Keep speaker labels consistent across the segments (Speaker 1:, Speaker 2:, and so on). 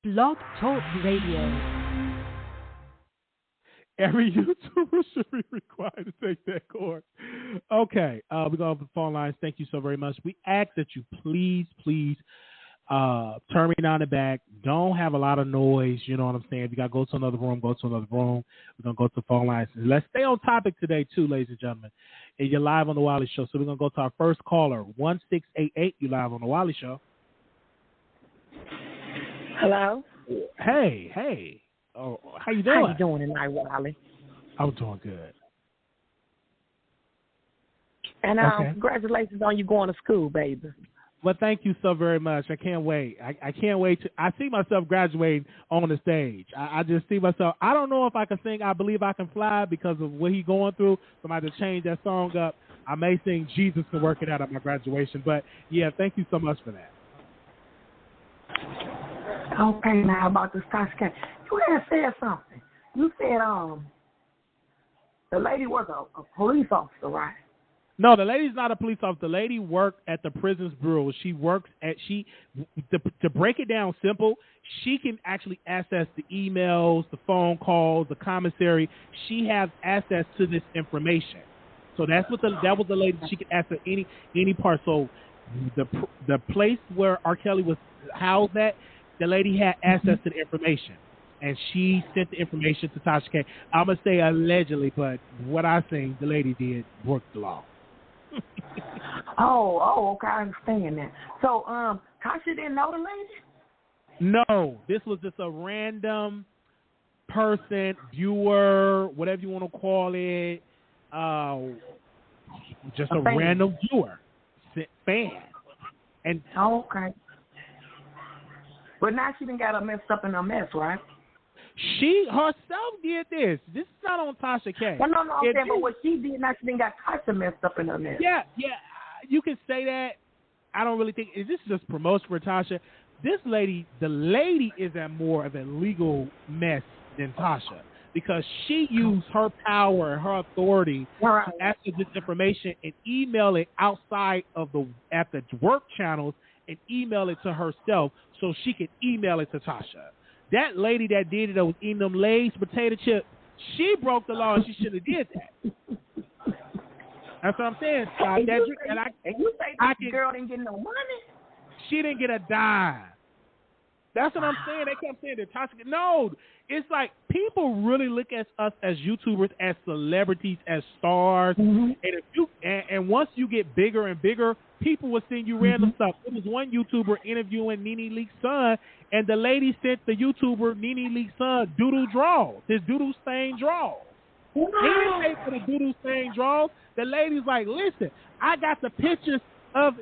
Speaker 1: Blog Talk Radio.
Speaker 2: Every YouTuber should be required to take that course. Okay, we're going to the phone lines. Thank you so very much. We ask that you please turn me down the back. Don't have a lot of noise. You know what I'm saying? If you got to go to another room, go to another room. We're going to go to the phone lines. Let's stay on topic today, too, ladies and gentlemen. And you're live on The Wiley Show. So we're going to go to our first caller, 1688. You're live on The Wiley Show.
Speaker 3: Hello?
Speaker 2: Hey. Oh, how you doing?
Speaker 3: How you doing tonight, Wiley?
Speaker 2: I'm doing good.
Speaker 3: And congratulations on you going to school, baby.
Speaker 2: Well, thank you so very much. I can't wait. I can't wait. I see myself graduating on the stage. I just see myself. I don't know if I can sing I Believe I Can Fly because of what he's going through. So I might have to change that song up. I may sing Jesus Can Work It Out at my graduation. But, yeah, thank you so much for that.
Speaker 3: Okay, now about this Tasha. You had said something. You said the lady was a police officer, right?
Speaker 2: No, the lady's not a police officer. The lady worked at the Prisons Bureau. She works at to break it down simple, she can actually access the emails, the phone calls, the commissary. She has access to this information. So that was the lady. She could access any part. So the place where R. Kelly was housed at, the lady had access to the information. And she sent the information to Tasha K. I'm going to say allegedly, but what I think the lady did broke the law.
Speaker 3: Okay, I understand that. So, Tasha didn't know the lady?
Speaker 2: No, this was just a random person, viewer, whatever you want to call it, just a random viewer, fan. And
Speaker 3: okay. But now she done got her messed up in her mess, right?
Speaker 2: She herself did this. This is not on Tasha K.
Speaker 3: Well, no, I'm saying, but what she did, now she done got Tasha messed up in her mess.
Speaker 2: Yeah, you can say that. I don't really think this is just promotion for Tasha. This lady, the lady is at more of a legal mess than Tasha because she used her power and her authority to access this information and email it outside of at the work channels and email it to herself so she could email it to Tasha. That lady that did it, that was eating them Lay's potato chips, she broke the law and she shouldn't have did that. That's what I'm saying.
Speaker 3: You say this girl didn't get no money?
Speaker 2: She didn't get a dime. That's what I'm saying. They kept saying that Tasha. No, it's like people really look at us as YouTubers, as celebrities, as stars. Mm-hmm. And once you get bigger and bigger, people will send you random stuff. There was one YouTuber interviewing Nene Leakes' son, and the lady sent the YouTuber Nene Leakes' son doodle draws, his doodle stain draws. He didn't pay for the doodle stain draws. The lady's like, listen, I got the pictures of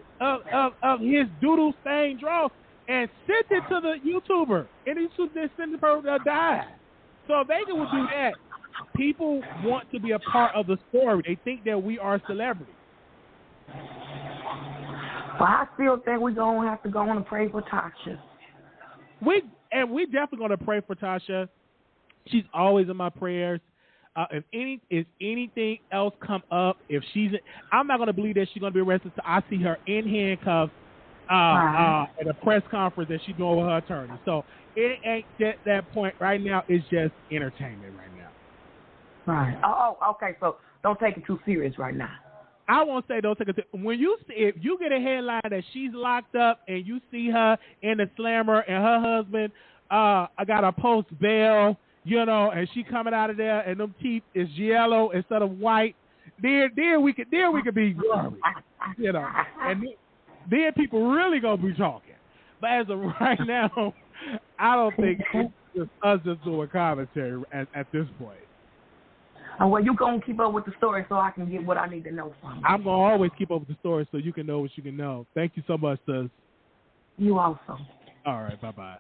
Speaker 2: his doodle stain draws and sent it to the YouTuber, and he sent the person to die. So if they would do that, people want to be a part of the story. They think that we are celebrities.
Speaker 3: Well, I still think we're going to have to go on and pray for Tasha.
Speaker 2: We're definitely going to pray for Tasha. She's always in my prayers. If anything else come up, I'm not going to believe that she's going to be arrested until I see her in handcuffs at a press conference that she's doing with her attorney. So it ain't at that point right now. It's just entertainment right now.
Speaker 3: Right. Oh, okay. So don't take it too serious right now.
Speaker 2: I won't say don't take it. If you get a headline that she's locked up and you see her in the slammer and her husband, I got a post bail, and she coming out of there and them teeth is yellow instead of white. Then we could be worried, and then people really gonna be talking. But as of right now, I don't think it's just us just doing commentary at this point.
Speaker 3: Well, you're going to keep up with the story so I can get what I need to know from you.
Speaker 2: I'm going to always keep up with the story so you can know what you can know. Thank you so much, sis.
Speaker 3: You also.
Speaker 2: All right, bye-bye.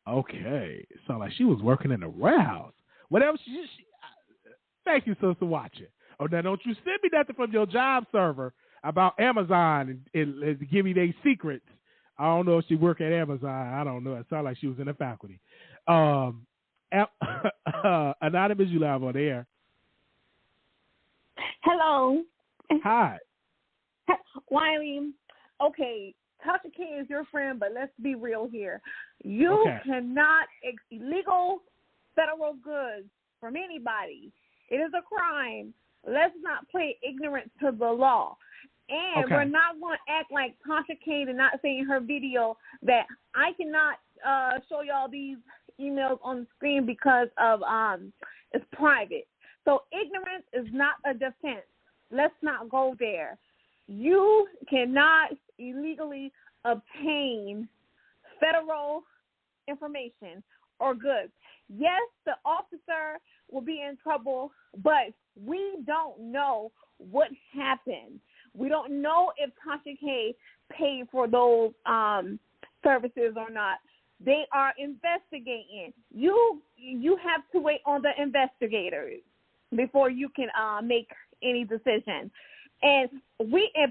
Speaker 2: Okay. It sounded like she was working in the warehouse. Whatever thank you, sis, for watching. Oh, now don't you send me nothing from your job server about Amazon and give me their secrets. I don't know if she work at Amazon. I don't know. It sounded like she was in the faculty. Anonymous, you live on the air.
Speaker 4: Hello.
Speaker 2: Hi.
Speaker 4: Wiley. Okay,
Speaker 1: Tasha K is your friend, but let's be real here. You cannot illegal federal goods from anybody. It is a crime. Let's not play ignorant to the law. And we're not going to act like Tasha K did not say in her video that I cannot show y'all these emails on the screen because of it's private. So ignorance is not a defense. Let's not go there. You cannot illegally obtain federal information or goods. Yes, the officer will be in trouble, but we don't know what happened. We don't know if Tasha K paid for those services or not. They are investigating. You have to wait on the investigators before you can make any decision. And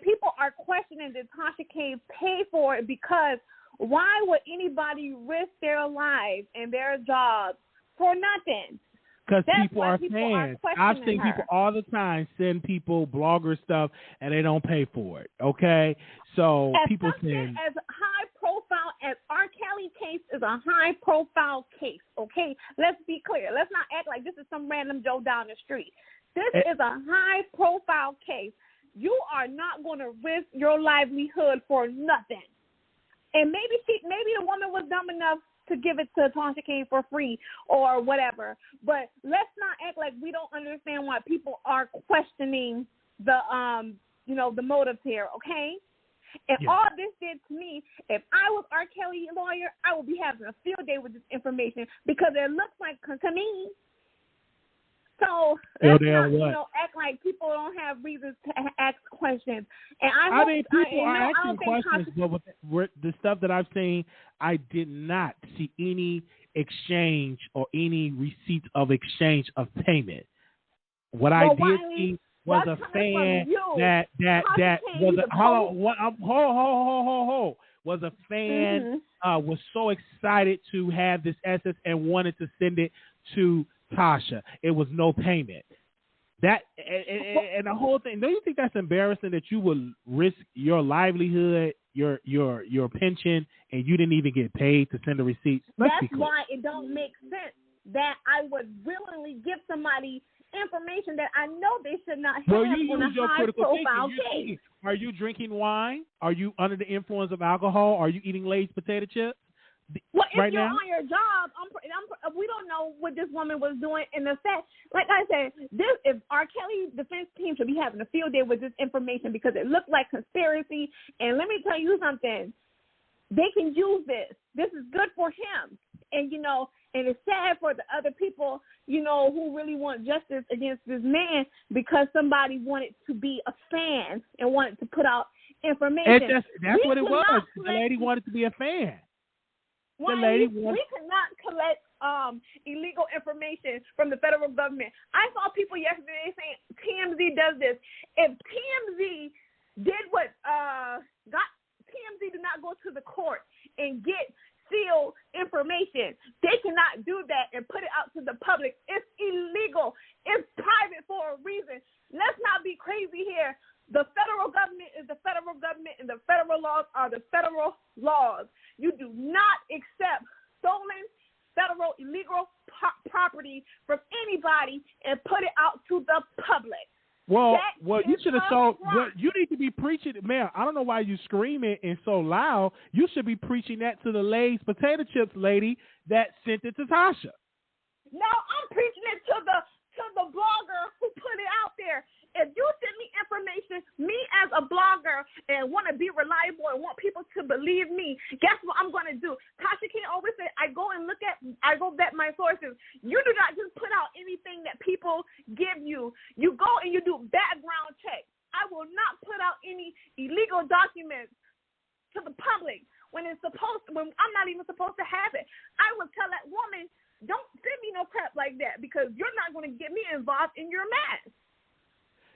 Speaker 1: people are questioning did Tasha K pay for it, because why would anybody risk their lives and their jobs for nothing?
Speaker 2: Because people are fans. I've seen people all the time send people blogger stuff and they don't pay for it. Okay, so people send
Speaker 1: as high profile as R. Kelly case is a high profile case. Okay, let's be clear. Let's not act like this is some random Joe down the street. This is a high profile case. You are not going to risk your livelihood for nothing. And maybe the woman was dumb enough to give it to Tasha K for free or whatever. But let's not act like we don't understand why people are questioning the the motives here, okay? And all this did to me, if I was R. Kelly lawyer, I would be having a field day with this information because it looks like to me. So let's not, act like people don't have reasons to ask questions. And I mean,
Speaker 2: people are asking questions, but with the stuff that I've seen, I did not see any exchange or any receipts of exchange of payment. What I did see was a fan that was was a fan was so excited to have this asset and wanted to send it to Tasha. It was no payment. That and the whole thing. Don't you think that's embarrassing that you would risk your livelihood, your pension, and you didn't even get paid to send the receipts?
Speaker 1: That's why it don't make sense that I would willingly give somebody information that I know they should not have on a high-profile case.
Speaker 2: Are you drinking wine? Are you under the influence of alcohol? Are you eating Lay's potato chips?
Speaker 1: Well, if you're on your job, we don't know what this woman was doing in the set. Like I said, if R. Kelly defense team should be having a field day with this information because it looked like conspiracy. And let me tell you something. They can use this. This is good for him. And, and it's sad for the other people, who really want justice against this man because somebody wanted to be a fan and wanted to put out information.
Speaker 2: That's what it was. The lady wanted to be a fan.
Speaker 1: We cannot collect illegal information from the federal government. I saw people yesterday saying TMZ does this. If TMZ did TMZ did not go to the court and get sealed information, they cannot do that and put it out to the public. It's illegal. It's private for a reason. Let's not be crazy here. The federal government is the federal government, and the federal laws are the federal laws. You do not accept stolen federal illegal property from anybody and put it out to the public.
Speaker 2: Well, you should have told. You need to be preaching, man. I don't know why you screaming and so loud. You should be preaching that to the Lay's potato chips lady that sent it to Tasha.
Speaker 1: No, I'm preaching it to the blogger who put it out there. If you send me information, me as a blogger, and want to be reliable and want people to believe me, guess what I'm going to do? Tasha K always say, I go vet my sources. You do not just put out anything that people give you. You go and you do background checks. I will not put out any illegal documents to the public when I'm not even supposed to have it. I will tell that woman, don't send me no crap like that because you're not going to get me involved in your mess.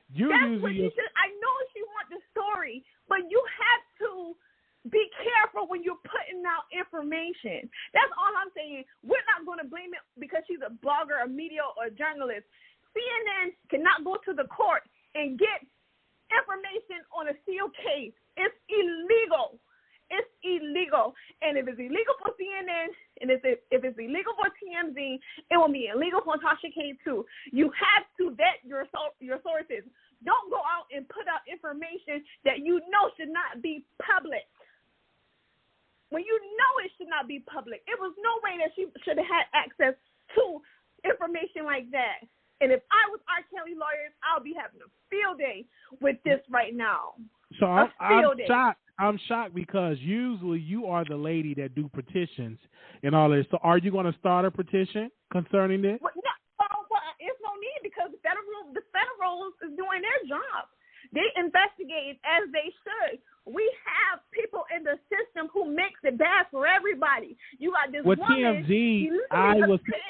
Speaker 1: That's what she should. I know she wants the story, but you have to be careful when you're putting out information. That's all I'm saying. We're not going to blame it because she's a blogger, a media, or a journalist. CNN cannot go to the court and get information on a sealed case. It's illegal. it's illegal. And if it's illegal for CNN, and if it's illegal for TMZ, it will be illegal for Tasha K too. You have to vet your sources. Don't go out and put out information that you know should not be public. When you know it should not be public, it was no way that she should have had access to information like that. And if I was R. Kelly lawyers, I'll be having a field day with this right now.
Speaker 2: So I'm shocked. I'm shocked because usually you are the lady that do petitions and all this. So are you going to start a petition concerning this?
Speaker 1: Well, it's no need because the federal is doing their job. They investigate as they should. We have people in the system who makes it bad for everybody. You got this woman.
Speaker 2: TMZ,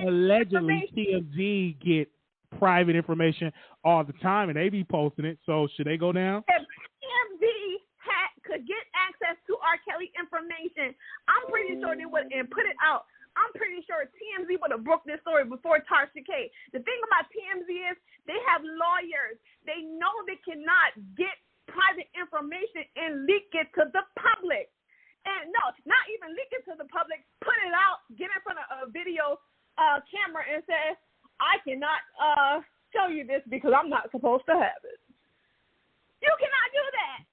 Speaker 2: allegedly TMZ get private information all the time, and they be posting it. So should they go down?
Speaker 1: If TMZ could get access to R. Kelly information, I'm pretty sure they would and put it out. I'm pretty sure TMZ would have broke this story before Tasha K. The thing about TMZ is they have lawyers. They know they cannot get private information and leak it to the public. And no, not even leak it to the public. Put it out, get in front of a video camera and say, I cannot show you this because I'm not supposed to have it. You cannot do that.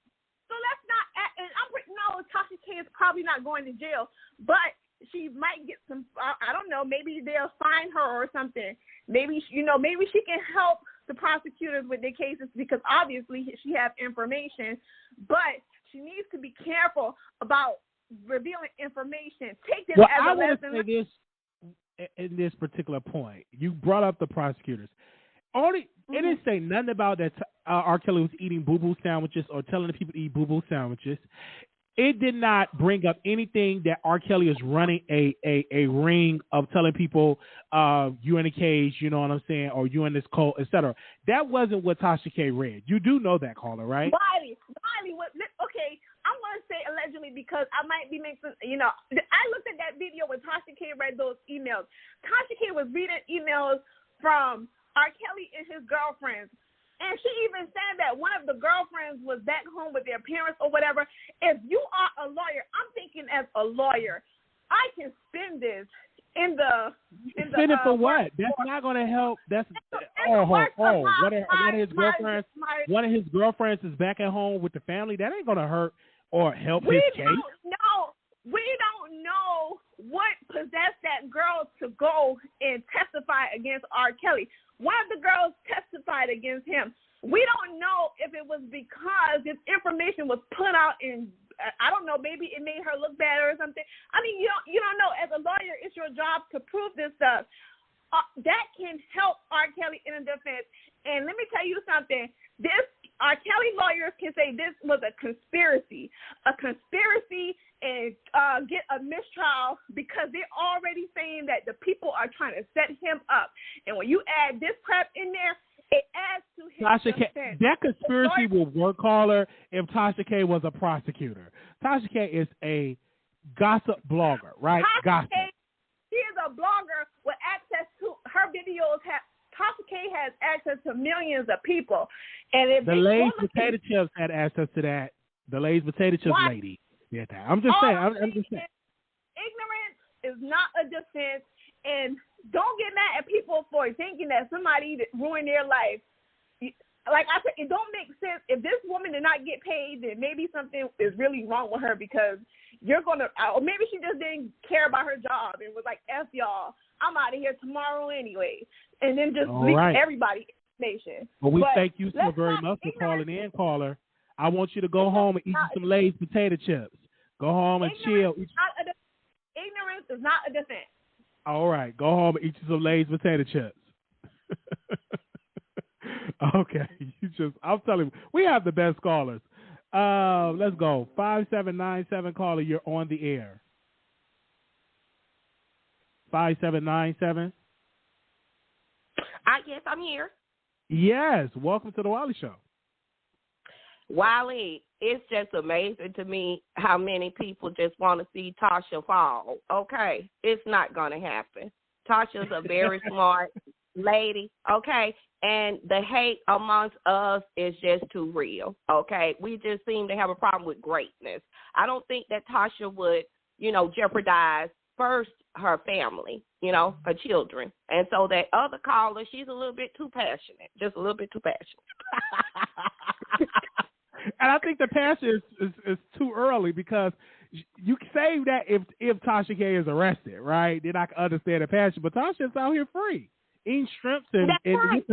Speaker 1: So let's not. And no, Tasha K is probably not going to jail, but she might get some. I don't know. Maybe they'll fine her or something. Maybe maybe she can help the prosecutors with their cases because obviously she has information, but she needs to be careful about revealing information. Take this as a lesson.
Speaker 2: Say this in this particular point. You brought up the prosecutors. It didn't say nothing about that R. Kelly was eating boo-boo sandwiches or telling the people to eat boo-boo sandwiches. It did not bring up anything that R. Kelly is running a ring of telling people you in a cage, you know what I'm saying, or you in this cult, etc. That wasn't what Tasha K read. You do know that, caller, right?
Speaker 1: Wiley, okay, I'm going to say allegedly because I might be mixing, I looked at that video when Tasha K read those emails. Tasha K was reading emails from R. Kelly and his girlfriends. And she even said that one of the girlfriends was back home with their parents or whatever. If you are a lawyer, I'm thinking as a lawyer, I can spend this in the
Speaker 2: spend it for what? That's not going to help. That's one of his girlfriends is back at home with the family. That ain't going to hurt or help his case.
Speaker 1: We don't know what possessed that girl to go and testify against R. Kelly. One of the girls testified against him. We don't know if it was because this information was put out in, I don't know, maybe it made her look better or something. I mean, you don't know. As a lawyer, it's your job to prove this stuff. That can help R. Kelly in a defense. And let me tell you something. R. Kelly lawyers can say this was a conspiracy and get a mistrial because they're already saying that the people are trying to set him up. And when you add this crap in there, it adds to his defense.
Speaker 2: That conspiracy will work, caller, if Tasha K was a prosecutor. Tasha K is a gossip blogger, right? Gossip.
Speaker 1: She is a blogger with access to her videos. Tasha K has access to millions of people. And if
Speaker 2: the Lay's potato chips had access to that. The Lay's potato chips lady. Yeah, I'm just saying. I'm just saying.
Speaker 1: Ignorance is not a defense, and don't get mad at people for thinking that somebody ruined their life. Like I said, it don't make sense. If this woman did not get paid, then maybe something is really wrong with her because you're going to, or maybe she just didn't care about her job and was like, F y'all, I'm out of here tomorrow anyway. And then just leak everybody information.
Speaker 2: Well, we thank you so very much for calling in, caller. I want you to go home and eat some Lay's potato chips. Go home and chill.
Speaker 1: Ignorance is not a defense.
Speaker 2: All right. Go home and eat you some Lay's potato chips. Okay. I'm telling you, we have the best callers. Let's go. 5797 caller, you're on the air. 5797.
Speaker 4: Yes, I'm here.
Speaker 2: Yes. Welcome to the Wiley Show.
Speaker 4: Wiley, it's just amazing to me how many people just want to see Tasha fall. Okay, it's not going to happen. Tasha's a very smart lady, okay? And the hate amongst us is just too real, okay? We just seem to have a problem with greatness. I don't think that Tasha would, jeopardize first her family, her children. And so that other caller, she's a little bit too passionate, just a little bit too passionate.
Speaker 2: And I think the passion is too early because you can say that if Tasha K is arrested, right? Then I can understand the passion. But Tasha's out here free, eating shrimps and
Speaker 4: right.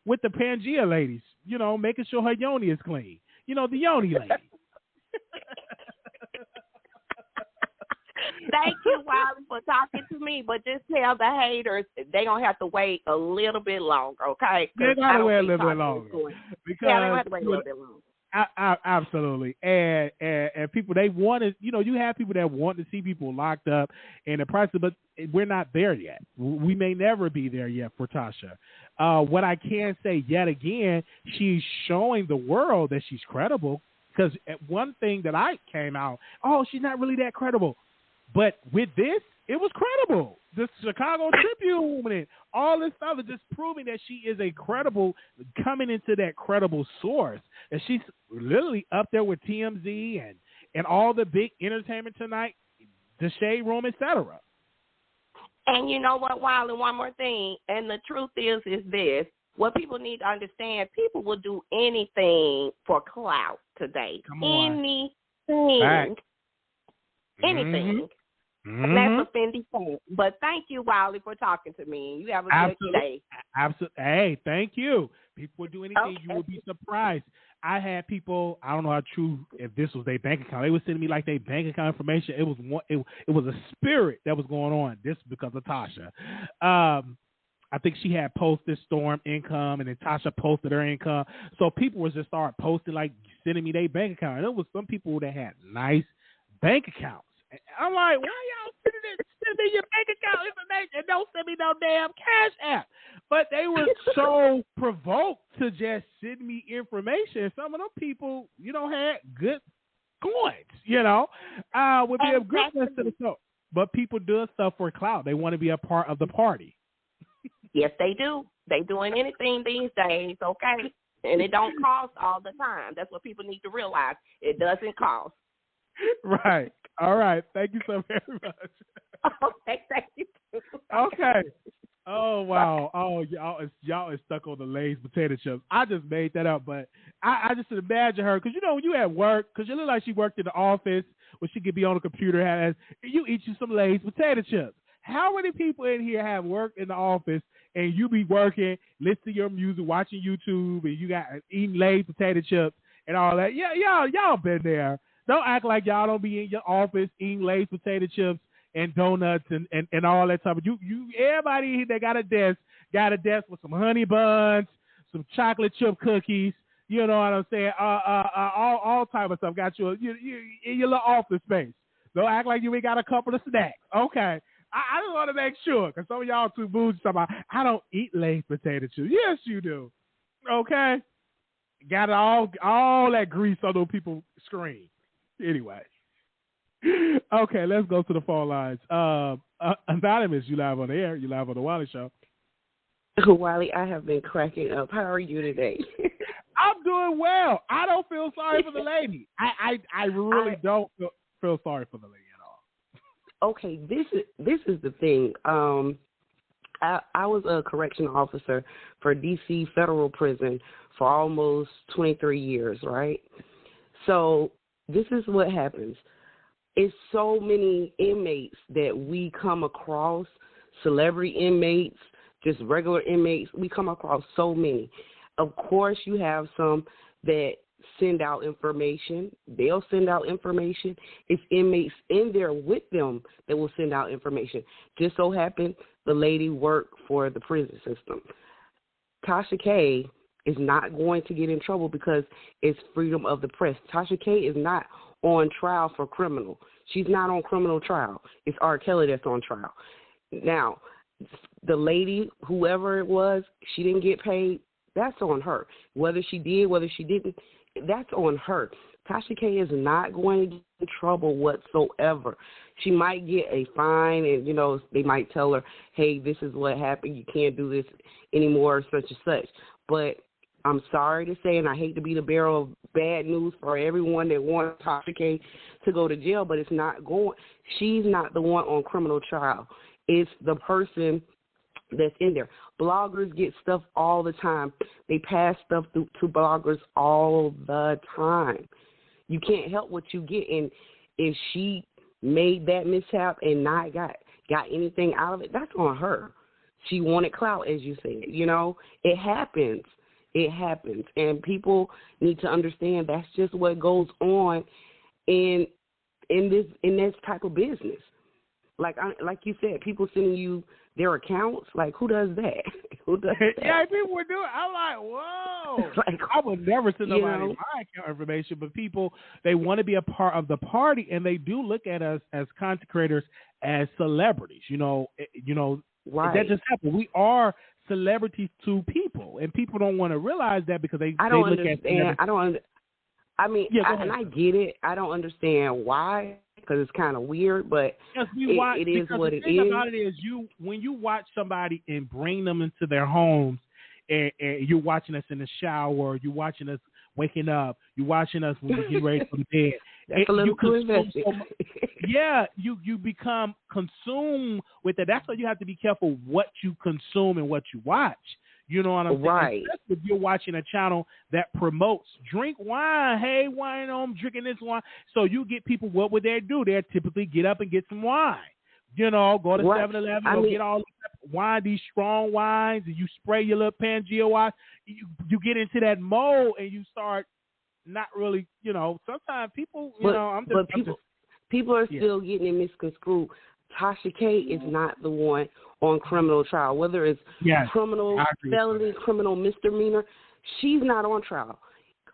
Speaker 2: with the Pangea ladies, making sure her yoni is clean. The yoni lady.
Speaker 4: Thank you, Wiley, for talking to me. But just tell the haters they're going to have to wait a little bit longer, okay?
Speaker 2: They're going to wait a little bit longer.
Speaker 4: Because they're going to have to wait a little bit longer.
Speaker 2: Absolutely, and people they want to, you have people that want to see people locked up and the price, but we're not there yet. We may never be there yet for Tasha. What I can say yet again, she's showing the world that she's credible. Because one thing that I came out, she's not really that credible, but with this, it was credible. The Chicago Tribune and all this stuff is just proving that she is a credible, coming into that credible source. And she's literally up there with TMZ and all the big Entertainment Tonight, The Shade Room, etc.
Speaker 4: And you know what, Wiley, one more thing. And the truth is this. What people need to understand, people will do anything for clout today.
Speaker 2: Come on.
Speaker 4: Anything.
Speaker 2: Right.
Speaker 4: Anything. And that's a Fendi thing. But thank you, Wiley, for talking to me. You have a good day.
Speaker 2: Absolutely. Hey, thank you. People will do anything.
Speaker 4: Okay.
Speaker 2: You will be surprised. I had people, I don't know how true, if this was their bank account. They were sending me like their bank account information. It was a spirit that was going on. This because of Tasha. I think she had posted Storm income, and then Tasha posted her income. So people was just start posting, like sending me their bank account. And there was some people that had nice bank accounts. And I'm like, why y'all send me your bank account information and don't send me no damn Cash App? But they were so provoked to just send me information. Some of them people, had good coins, would be a goodness to the show. But people do stuff for clout. They want to be a part of the party.
Speaker 4: Yes, they do. They doing anything these days, okay? And it don't cost all the time. That's what people need to realize. It doesn't cost.
Speaker 2: Right. All right. Thank you so very much.
Speaker 4: Okay, thank you.
Speaker 2: Okay. Oh, wow. Oh, y'all is stuck on the Lay's potato chips. I just made that up, but I just imagine her, because, when you at work, because you look like she worked in the office where she could be on the computer, you eat you some Lay's potato chips. How many people in here have worked in the office and you be working, listening to your music, watching YouTube, and you got eating Lay's potato chips and all that? Yeah, y'all been there. Don't act like y'all don't be in your office eating Lay's potato chips and donuts and all that stuff. Everybody that got a desk with some honey buns, some chocolate chip cookies. You know what I'm saying? All type of stuff. Got you in your little office space. Don't act like you ain't got a couple of snacks. Okay. I just want to make sure, because some of y'all too bougie talking about, I don't eat Lay's potato chips. Yes, you do. Okay? Got all that grease on those people's screen. Anyway. Okay, let's go to the phone lines. Anonymous, you live on the air. You live on the Wiley Show.
Speaker 5: Wiley, I have been cracking up. How are you today?
Speaker 2: I'm doing well. I don't feel sorry for the lady. I really don't feel sorry for the lady at all.
Speaker 5: Okay, this is the thing. I was a correctional officer for D.C. Federal Prison for almost 23 years, right? So this is what happens. It's so many inmates that we come across, celebrity inmates, just regular inmates. We come across so many. Of course, you have some that send out information. They'll send out information. It's inmates in there with them that will send out information. Just so happened the lady worked for the prison system. Tasha K is not going to get in trouble because it's freedom of the press. Tasha K is not on trial for criminal. She's not on criminal trial. It's R. Kelly that's on trial. Now, the lady, whoever it was, she didn't get paid. That's on her. Whether she did, whether she didn't, that's on her. Tasha K is not going to get in trouble whatsoever. She might get a fine, and, you know, they might tell her, hey, this is what happened. You can't do this anymore, such and such. But I'm sorry to say, and I hate to be the bearer of bad news for everyone that wants Tasha K to go to jail, but it's not going. She's not the one on criminal trial. It's the person that's in there. Bloggers get stuff all the time. They pass stuff through to bloggers all the time. You can't help what you get. And if she made that mishap and not got anything out of it, that's on her. She wanted clout, as you said. You know, it happens. It happens. And people need to understand that's just what goes on in this type of business. Like you said, people sending you their accounts. Like, who does that? Who does that?
Speaker 2: Yeah, people would do it. I'm like, whoa. Like, I would never send nobody my account information, but people, they want to be a part of the party, and they do look at us as content creators as celebrities. You know,
Speaker 5: right.
Speaker 2: That just happened. We are celebrities to people, and people don't want to realize that because they
Speaker 5: don't
Speaker 2: look
Speaker 5: understand.
Speaker 2: at
Speaker 5: And I get it. I don't understand why, because it's kind of weird, but it is what it is.
Speaker 2: The thing about it is, when you watch somebody and bring them into their homes, and you're watching us in the shower, you're watching us waking up, you're watching us when we get ready for bed.
Speaker 5: That's a little too invested.
Speaker 2: Yeah, you become consumed with it. That's why you have to be careful what you consume and what you watch. You know what I'm saying?
Speaker 5: Right.
Speaker 2: Especially if you're watching a channel that promotes drink wine. Hey, wine, I'm drinking this wine. So you get people, what would they do? They'll typically get up and get some wine. You know, go to 7-Eleven, get all these wine, these strong wines, and you spray your little Pangea wine. You get into that mode and you start not really, you know, sometimes people,
Speaker 5: people are still getting it misconstrued. Tasha K is not the one on criminal trial, whether it's criminal felony, criminal misdemeanor. She's not on trial.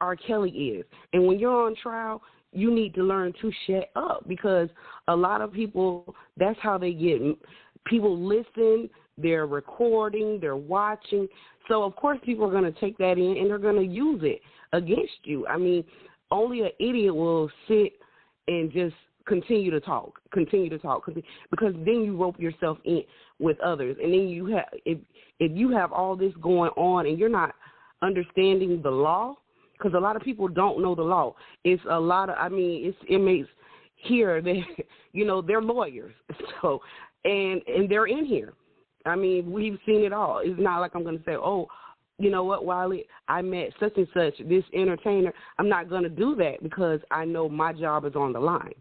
Speaker 5: R. Kelly is. And when you're on trial, you need to learn to shut up, because a lot of people, that's how they get. People listen, they're recording, they're watching. So, of course, people are going to take that in and they're going to use it against you. I mean, only an idiot will sit and just continue to talk, because then you rope yourself in with others. And then you have, if you have all this going on and you're not understanding the law, because a lot of people don't know the law. It's a lot of, it's inmates here that, they're lawyers. So, and they're in here. I mean, we've seen it all. It's not like I'm going to say, oh, you know what, Wiley, I met such and such, this entertainer. I'm not going to do that because I know my job is on the line.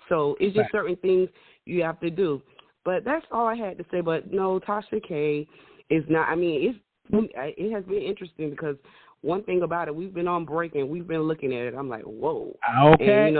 Speaker 5: So it's just certain things you have to do. But that's all I had to say. But no, Tasha K is not. It has been interesting because one thing about it, we've been on break and we've been looking at it. I'm like, whoa.
Speaker 2: Okay. And,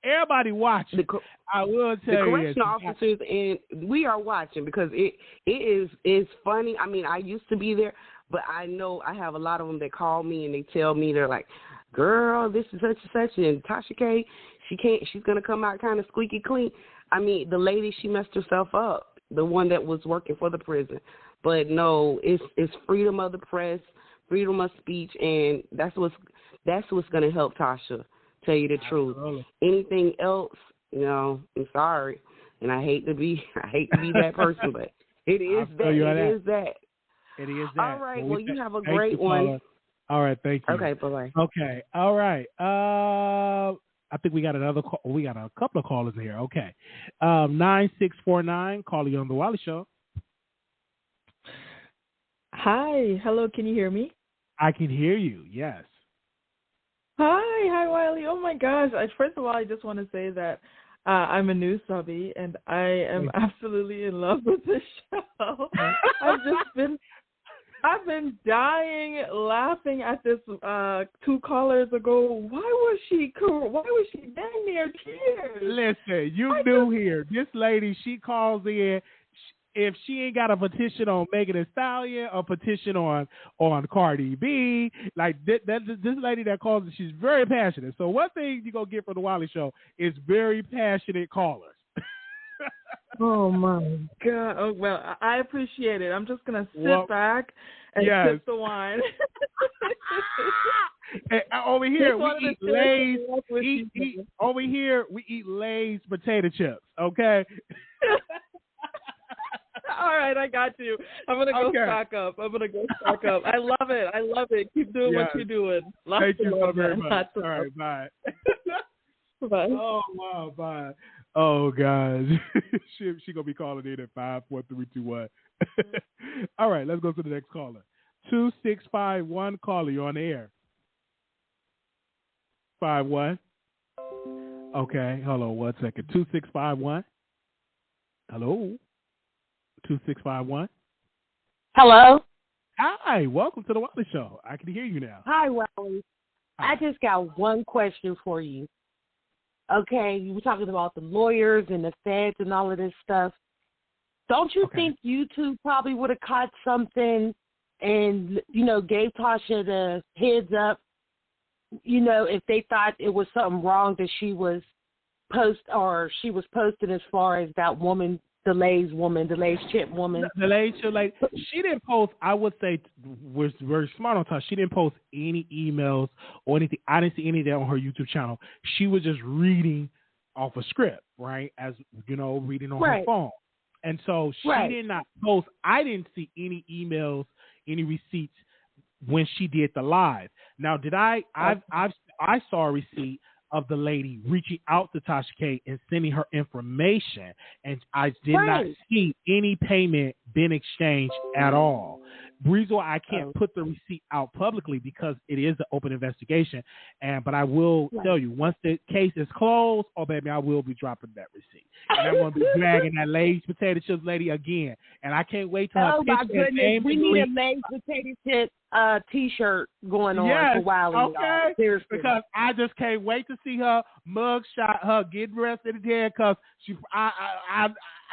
Speaker 2: everybody watching. I will tell you.
Speaker 5: The correctional officers, and we are watching because it is funny. I mean, I used to be there, but I know I have a lot of them that call me and they tell me, they're like, girl, this is such and such, and Tasha K, she's going to come out kind of squeaky clean. I mean, the lady, she messed herself up, the one that was working for the prison. But no, it's freedom of the press, freedom of speech, and that's what's going to help Tasha, tell you the truth. Anything else, I'm sorry, and I hate to be that person, but it is that.
Speaker 2: It is that.
Speaker 5: All right, well you have a great one.
Speaker 2: All right, thank you.
Speaker 5: Okay, bye-bye.
Speaker 2: Okay, all right. I think we got another call. We got a couple of callers here. Okay. 9649, calling you on The Wiley Show.
Speaker 6: Hi. Hello, can you hear me?
Speaker 2: I can hear you, yes.
Speaker 6: Hi, Wiley. Oh, my gosh. First of all, I just want to say that I'm a new subby, and I am absolutely in love with this show. I've been dying laughing at this 2 callers ago. Why was she dang near tears?
Speaker 2: Listen, you knew here. This lady, she calls in. If she ain't got a petition on Megan Thee Stallion or petition on Cardi B, like this lady that calls, she's very passionate. So one thing you're going to get from The Wiley Show is very passionate callers.
Speaker 6: Oh, my God. Oh, well, I appreciate it. I'm just going to sit back and sip the wine.
Speaker 2: Over here, we eat Lay's. Over here, we eat Lay's potato chips. Okay.
Speaker 6: All right, I got you. I'm gonna go stock up. I love it. Keep doing what you're doing.
Speaker 2: Thank you so very much. All right, bye.
Speaker 6: Bye.
Speaker 2: Oh wow, bye. Oh gosh, she gonna be calling in at 54321. All right, let's go to the next caller. 2651 caller, you're on the air. 51. Okay, hold on 1 second. 2651. Hello. 2651.
Speaker 7: Hello.
Speaker 2: Hi, welcome to the Wally Show. I can hear you now.
Speaker 7: Hi, Wally. I just got one question for you. Okay, you were talking about the lawyers and the feds and all of this stuff. Don't you think YouTube probably would have caught something and, gave Tasha the heads up, if they thought it was something wrong that she was posting as far as that woman, the Lay's chip woman.
Speaker 2: The Lay's chip lady. She didn't post, I would say, was very smart on Tasha. She didn't post any emails or anything. I didn't see any of that on her YouTube channel. She was just reading off a script, right? As, reading on her phone. And so she did not post. I didn't see any emails, any receipts when she did the live. Now, did I saw a receipt of the lady reaching out to Tasha K and sending her information, and I did not see any payment being exchanged at all. The reason why I can't put the receipt out publicly because it is an open investigation, but I will tell you, once the case is closed, baby, I will be dropping that receipt. And I'm going to be dragging that Lay's potato chips lady again. And I can't wait till her
Speaker 7: my goodness, we need a Lay's potato chip T-shirt going on for Wiley.
Speaker 2: Okay.
Speaker 7: Seriously.
Speaker 2: Because I just can't wait to see her mugshot, her getting dressed in the day. Because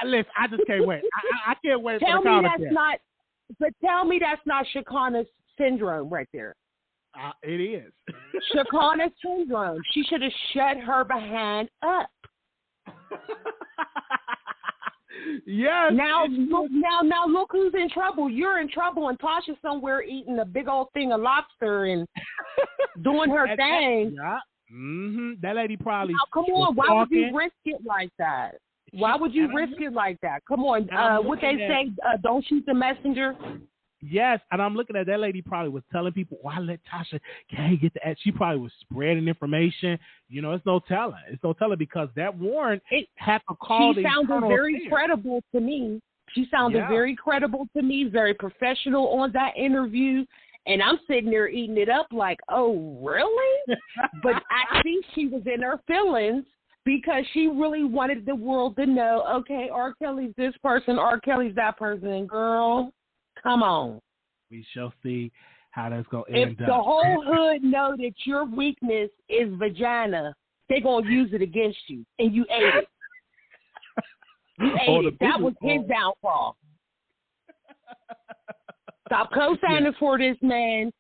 Speaker 2: listen, I just can't wait. I can't wait for the commentary.
Speaker 7: Tell me that's not Shekinah syndrome right there.
Speaker 2: It is.
Speaker 7: Shekinah syndrome. She should have shut her behind up.
Speaker 2: Yes.
Speaker 7: Now look who's in trouble. You're in trouble, and Tasha's somewhere eating a big old thing of lobster and doing her thing.
Speaker 2: That lady probably.
Speaker 7: Now, come on, why would you risk it like that? Why would you risk it like that? Come on, what they say, don't shoot the messenger.
Speaker 2: Yes, and I'm looking at that lady probably was telling people, why let Tasha K get the ad? She probably was spreading information. It's no telling. It's no telling because that Warren had to call the
Speaker 7: She sounded very credible to me. She sounded very credible to me, very professional on that interview. And I'm sitting there eating it up like, oh, really? But I think she was in her feelings because she really wanted the world to know, okay, R. Kelly's this person, R. Kelly's that person. And girl, come on.
Speaker 2: We shall see how that's going to end up.
Speaker 7: If the whole hood know that your weakness is vagina, they're going to use it against you. And you ate it. You ate it. That was his downfall. Stop co-signing for this man.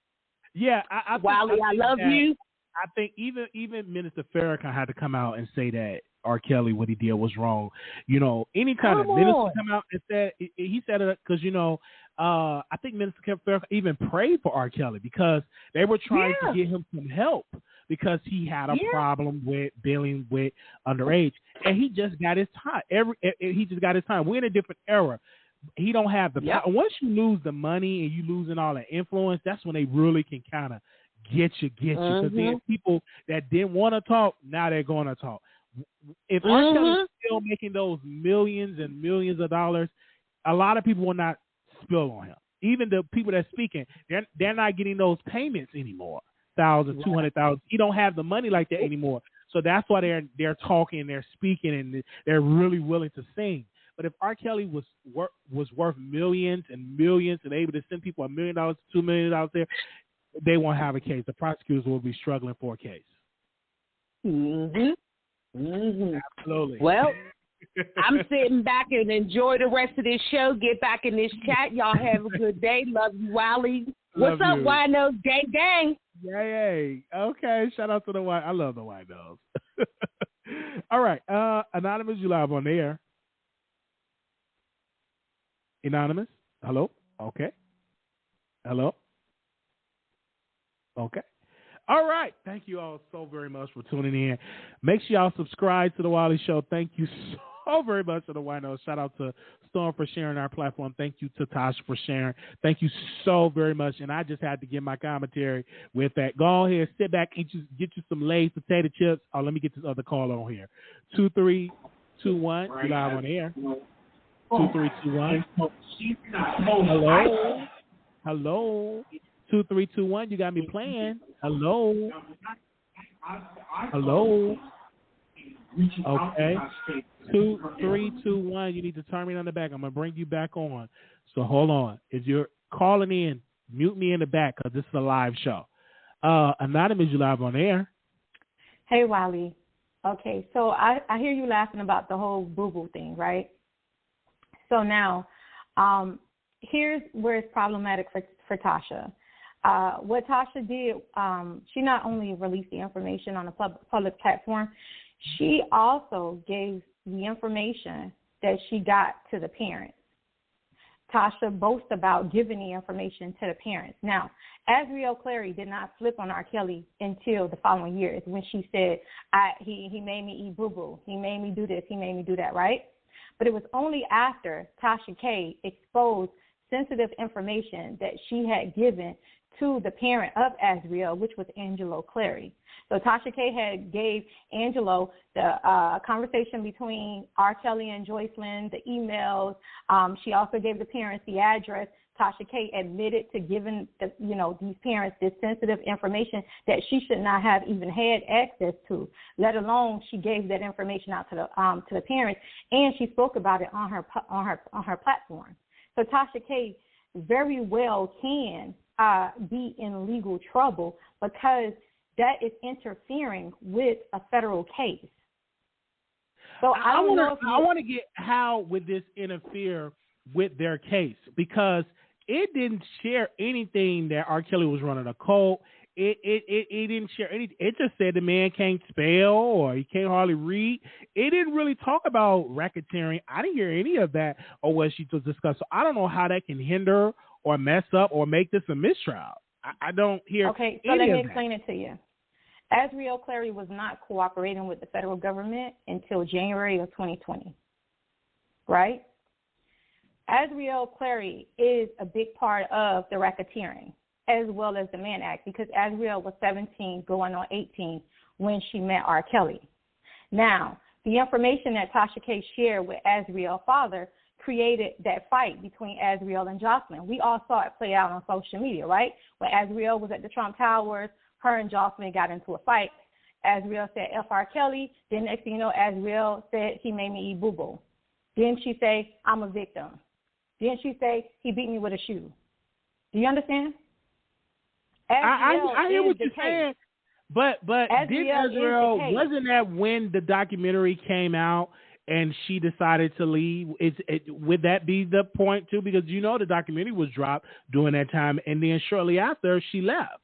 Speaker 2: Yeah,
Speaker 7: Wally, I love you.
Speaker 2: I think even Minister Farrakhan had to come out and say that R. Kelly, what he did was wrong. Anytime that minister come out and said, he said it because, I think Minister Farrakhan even prayed for R. Kelly because they were trying to get him some help because he had a problem with dealing with underage. And he just got his time. He just got his time. We're in a different era. He don't have the power. Once you lose the money and you losing all the influence, that's when they really can kind of get you. Because then people that didn't want to talk, now they're going to talk. If R. Kelly is still making those millions and millions of dollars, a lot of people will not spill on him. Even the people that's speaking, they're not getting those payments anymore. 1,000, 200,000. He don't have the money like that anymore. So that's why they're talking, they're speaking, and they're really willing to sing. But if R. Kelly was worth millions and millions and able to send people $1 million, $2 million there, they won't have a case. The prosecutors will be struggling for a case. Absolutely.
Speaker 7: Well, I'm sitting back and enjoy the rest of this show. Get back in this chat. Y'all have a good day. Love you, Wally. What's up, Winos? Gang, gang.
Speaker 2: Yay. Okay. Shout out to the white. I love the Winos. All right. Anonymous, you live on the air. Anonymous? Hello? Okay. Hello? Okay. All right. Thank you all so very much for tuning in. Make sure y'all subscribe to The Wiley Show. Thank you so very much to the White House. Shout out to Storm for sharing our platform. Thank you to Tasha for sharing. Thank you so very much. And I just had to give my commentary with that. Go ahead, sit back and just get you some Lay's potato chips. Oh, let me get this other call on here. 2321. You live on the air. 2321. Hello. Hello. 2321. You got me playing. Hello. Hello. Okay. 2321. You need to turn me on the back. I'm gonna bring you back on. So hold on. If you're calling in, mute me in the back because this is a live show. Anonymous, you live on air.
Speaker 8: Hey, Wiley. Okay, so I hear you laughing about the whole boo-boo thing, right? So now, here's where it's problematic for Tasha. What Tasha did, she not only released the information on a public platform, she also gave the information that she got to the parents. Tasha boasts about giving the information to the parents. Now, Azriel Clary did not flip on R. Kelly until the following year. It's when she said, he made me eat boo-boo. He made me do this. He made me do that, right? But it was only after Tasha K exposed sensitive information that she had given to the parent of Azriel, which was Angelo Clary. So Tasha K had gave Angelo the conversation between R. Kelly and Joycelyn, the emails. She also gave the parents the address. Tasha K admitted to giving these parents this sensitive information that she should not have even had access to, let alone she gave that information out to the parents, and she spoke about it on her platform. So Tasha K very well can be in legal trouble because that is interfering with a federal case. So I
Speaker 2: want to get how would this interfere with their case, because it didn't share anything that R. Kelly was running a cult. It didn't share anything. It just said the man can't spell or he can't hardly read. It didn't really talk about racketeering. I didn't hear any of that or what she was discussing. So I don't know how that can hinder or mess up or make this a mistrial. I don't hear.
Speaker 8: Okay, so let me explain it to you. Azriel Clary was not cooperating with the federal government until January of 2020, right? Azriel Clary is a big part of the racketeering as well as the Mann Act, because Azriel was 17 going on 18 when she met R. Kelly. Now, the information that Tasha K shared with Azriel's father created that fight between Azriel and Joycelyn. We all saw it play out on social media, right? When Azriel was at the Trump Towers, her and Joycelyn got into a fight. Azriel said, F. R. Kelly. Then next thing you know, Azriel said, he made me eat boo-boo. Then she say, I'm a victim. Then she say, he beat me with a shoe. Do you understand?
Speaker 2: I hear what you're saying, but did Azriel, wasn't that when the documentary came out and she decided to leave? Would that be the point too? Because the documentary was dropped during that time, and then shortly after she left.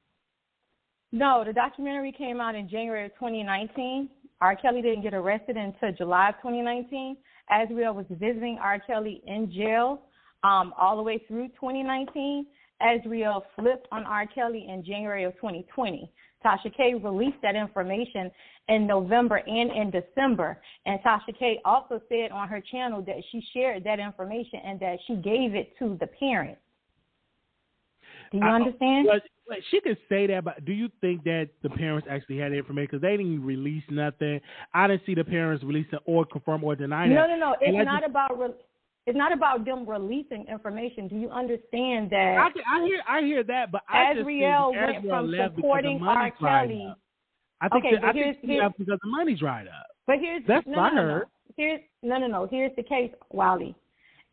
Speaker 8: No, the documentary came out in January of 2019. R. Kelly didn't get arrested until July of 2019. Azriel was visiting R. Kelly in jail all the way through 2019. Azriel flipped on R. Kelly in January of 2020. Tasha K released that information in November and in December. And Tasha K also said on her channel that she shared that information and that she gave it to the parents. Do you understand?
Speaker 2: She could say that, but do you think that the parents actually had the information? Because they didn't release nothing. I didn't see the parents release it or confirm or deny that.
Speaker 8: No. It's not about them releasing information. Do you understand that?
Speaker 2: I hear that, but
Speaker 8: Azriel went from supporting R. Kelly.
Speaker 2: I think she left because the money dried up.
Speaker 8: But that's what I heard. Here's the case, Wiley.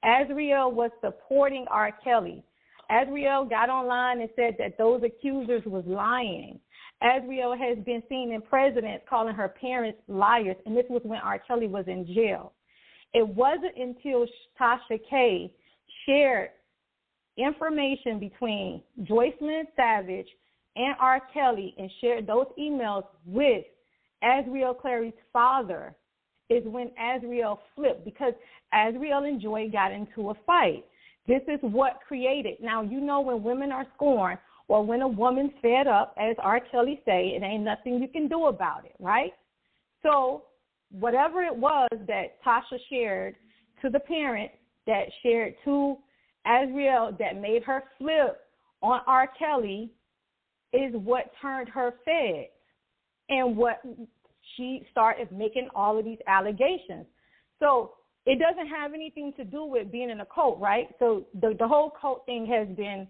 Speaker 8: Azriel was supporting R. Kelly. Azriel got online and said that those accusers was lying. Azriel has been seen in presidents calling her parents liars, and this was when R. Kelly was in jail. It wasn't until Tasha K shared information between Joycelyn Savage and R. Kelly and shared those emails with Azriel Clary's father is when Azriel flipped, because Azriel and Joy got into a fight. This is what created. Now, when women are scorned or when a woman's fed up, as R. Kelly say, it ain't nothing you can do about it, right? So whatever it was that Tasha shared to the parent, that shared to Azriel, that made her flip on R. Kelly, is what turned her fed, and what she started making all of these allegations. So it doesn't have anything to do with being in a cult, right? So the whole cult thing has been,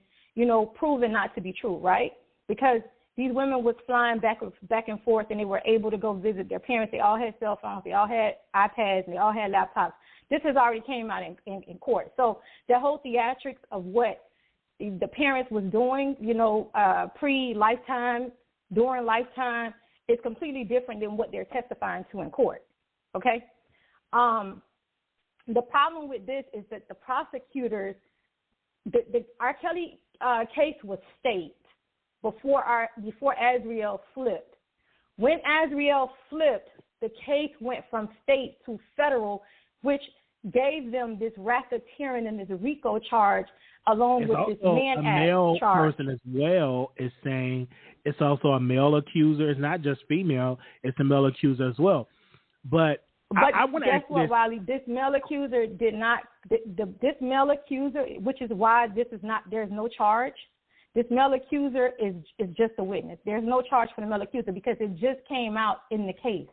Speaker 8: proven not to be true, right? Because these women was flying back and forth, and they were able to go visit their parents. They all had cell phones. They all had iPads. And they all had laptops. This has already came out in court. So the whole theatrics of what the parents was doing, pre-Lifetime, during Lifetime, is completely different than what they're testifying to in court, okay? The problem with this is that the prosecutors, the R. Kelly case was state before Azriel flipped. When Azriel flipped, the case went from state to federal, which gave them this racketeering and this RICO charge, along with this Mann Act charge. A male
Speaker 2: person as well is saying it's also a male accuser. It's not just female; it's a male accuser as well. But I want to ask
Speaker 8: what, Wiley? This male accuser did not. This male accuser, which is why this is not. There's no charge. This male accuser is just a witness. There's no charge for the male accuser because it just came out in the case.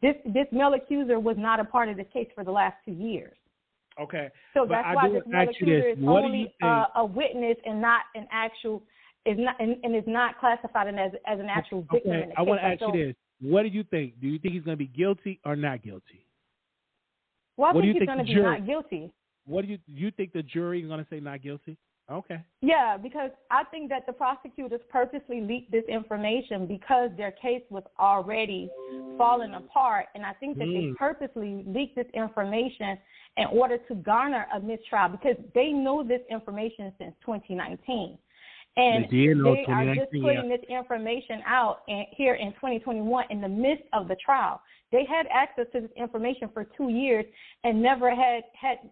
Speaker 8: This male accuser was not a part of this case for the last 2 years.
Speaker 2: Okay.
Speaker 8: So that's why this male accuser is only a witness and not an actual, is not classified as an actual victim.
Speaker 2: Okay.
Speaker 8: In the
Speaker 2: I want to
Speaker 8: case.
Speaker 2: ask you this. What do you think? Do you think he's going to be guilty or not guilty?
Speaker 8: Well, I think he's going to be not guilty.
Speaker 2: What do you think the jury is going to say not guilty? Okay.
Speaker 8: Yeah, because I think that the prosecutors purposely leaked this information because their case was already falling apart, and I think that they purposely leaked this information in order to garner a mistrial because they know this information since 2019. And they are just putting this information out here in 2021 in the midst of the trial. They had access to this information for 2 years and never had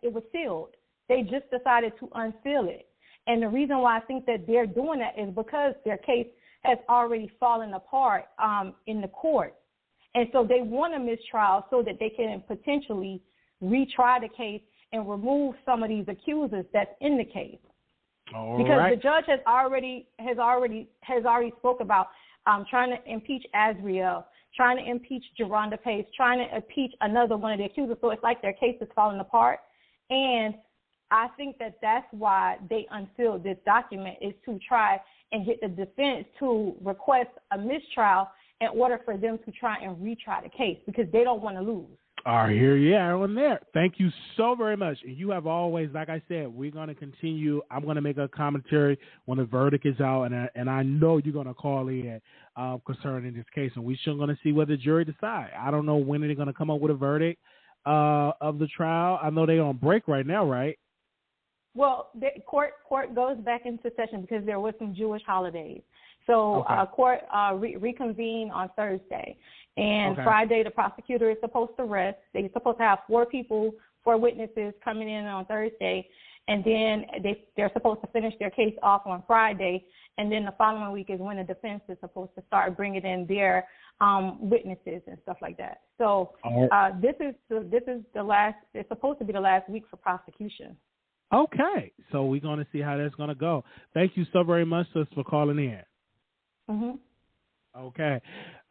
Speaker 8: it was sealed. They just decided to unseal it. And the reason why I think that they're doing that is because their case has already fallen apart in the court. And so they want a mistrial so that they can potentially retry the case and remove some of these accusers that's in the case. Because the judge has already spoke about trying to impeach Azriel, trying to impeach Geronda Pace, trying to impeach another one of the accusers. So it's like their case is falling apart. And I think that that's why they unsealed this document, is to try and get the defense to request a mistrial in order for them to try and retry the case because they don't want to lose.
Speaker 2: All right, here you are on there. Thank you so very much. And you have always, like I said, we're going to continue. I'm going to make a commentary when the verdict is out, and I know you're going to call in concerning this case, and we're still going to see what the jury decide. I don't know when they're going to come up with a verdict of the trial. I know they're on break right now, right?
Speaker 8: Well, the court goes back into session because there were some Jewish holidays. So court reconvened on Thursday. And Friday, the prosecutor is supposed to rest. They're supposed to have 4 witnesses coming in on Thursday. And then they're supposed to finish their case off on Friday. And then the following week is when the defense is supposed to start bringing in their witnesses and stuff like that. So this is the last. It's supposed to be the last week for prosecution.
Speaker 2: Okay, so we're going to see how that's going to go. Thank you so very much, sis, for calling in. Okay.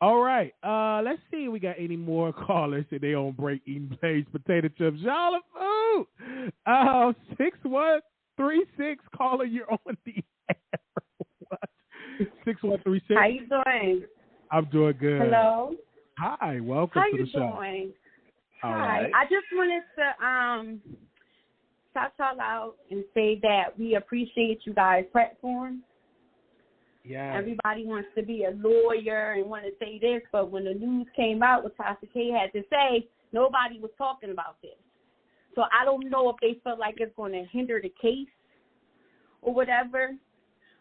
Speaker 2: All right. Let's see if we got any more callers that they on break eating Blaze potato chips. Y'all are food. 6136 caller, you're on the air. What? 6136.
Speaker 9: How you doing?
Speaker 2: I'm doing good.
Speaker 9: Hello.
Speaker 2: Hi. Welcome to the show.
Speaker 9: How you doing?
Speaker 2: All
Speaker 9: Hi.
Speaker 2: right.
Speaker 9: I just wanted to shout y'all out and say that we appreciate you guys' platform.
Speaker 2: Yeah.
Speaker 9: Everybody wants to be a lawyer and want to say this, but when the news came out, what Tasha K had to say, nobody was talking about this. So I don't know if they felt like it's going to hinder the case or whatever.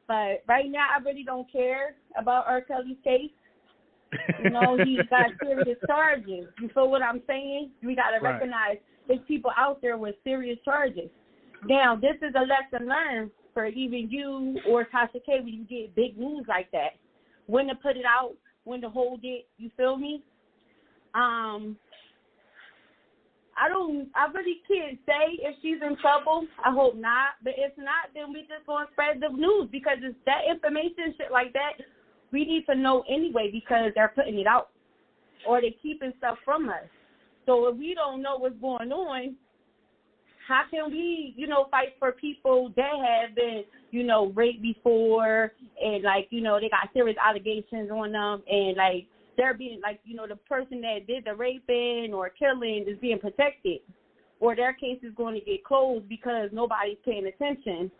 Speaker 9: But right now, I really don't care about R. Kelly's case. You know, he got serious charges. You feel what I'm saying? We got to recognize there's people out there with serious charges. Now, this is a lesson learned for even you or Tasha K when you get big news like that. When to put it out, when to hold it, you feel me? I really can't say if she's in trouble. I hope not. But if not, then we just going to spread the news because it's that information, shit like that, we need to know anyway because they're putting it out or they're keeping stuff from us. So if we don't know what's going on, how can we, fight for people that have been, raped before and, they got serious allegations on them and, they're being, the person that did the raping or killing is being protected or their case is going to get closed because nobody's paying attention,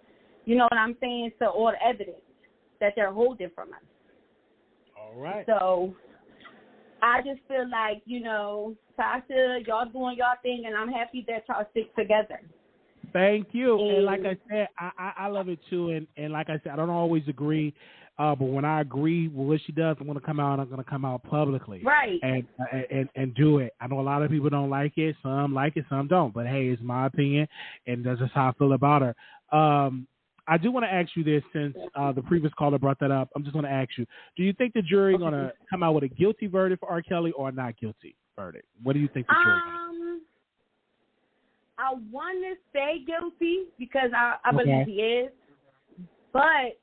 Speaker 9: you know what I'm saying, to all the evidence that they're holding from us.
Speaker 2: All right.
Speaker 9: So I just feel like, Tasha, y'all doing y'all thing, and I'm happy that y'all stick together.
Speaker 2: Thank you. And like I said, I love it too. And like I said, I don't always agree, but when I agree with what she does, I'm going to come out publicly.
Speaker 9: Right.
Speaker 2: And do it. I know a lot of people don't like it. Some like it, some don't. But, hey, it's my opinion, and that's just how I feel about her. I do want to ask you this since the previous caller brought that up. I'm just going to ask you, do you think the jury is going to come out with a guilty verdict for R. Kelly or a not guilty verdict? What do you think the jury is going to do?
Speaker 9: I want to say guilty because I believe he is. But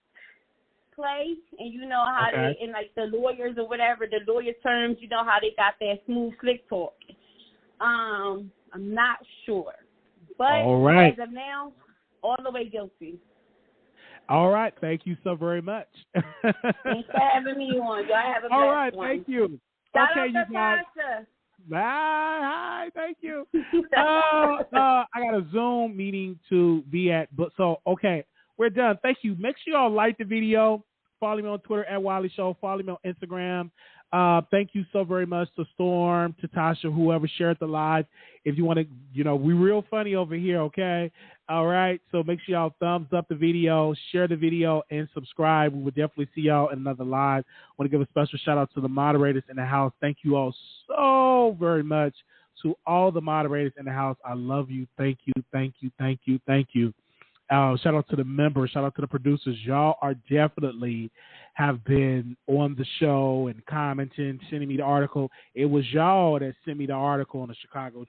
Speaker 9: Clay, and you know how they, and the lawyers or whatever, the lawyer terms, you know how they got that smooth slick talk. I'm not sure. But as of now, all the way guilty.
Speaker 2: All right. Thank you so very much.
Speaker 9: Thanks for having me on. Y'all have a blessed
Speaker 2: All right.
Speaker 9: one.
Speaker 2: Thank you.
Speaker 9: Shout
Speaker 2: okay,
Speaker 9: out
Speaker 2: you guys.
Speaker 9: Tasha.
Speaker 2: Bye. Hi. Thank you. I got a Zoom meeting to be at. But so, okay, we're done. Thank you. Make sure y'all like the video. Follow me on Twitter at Wiley Show. Follow me on Instagram. Thank you so very much to Storm, to Tasha, whoever shared the live. If you want to, we real funny over here, okay? All right. So make sure y'all thumbs up the video, share the video, and subscribe. We will definitely see y'all in another live. I want to give a special shout out to the moderators in the house. Thank you all so very much. To all the moderators in the house, I love you. Thank you. Thank you. Thank you. Thank you. Shout out to the members. Shout out to the producers. Y'all are definitely have been on the show and commenting, sending me the article. It was y'all that sent me the article on the Chicago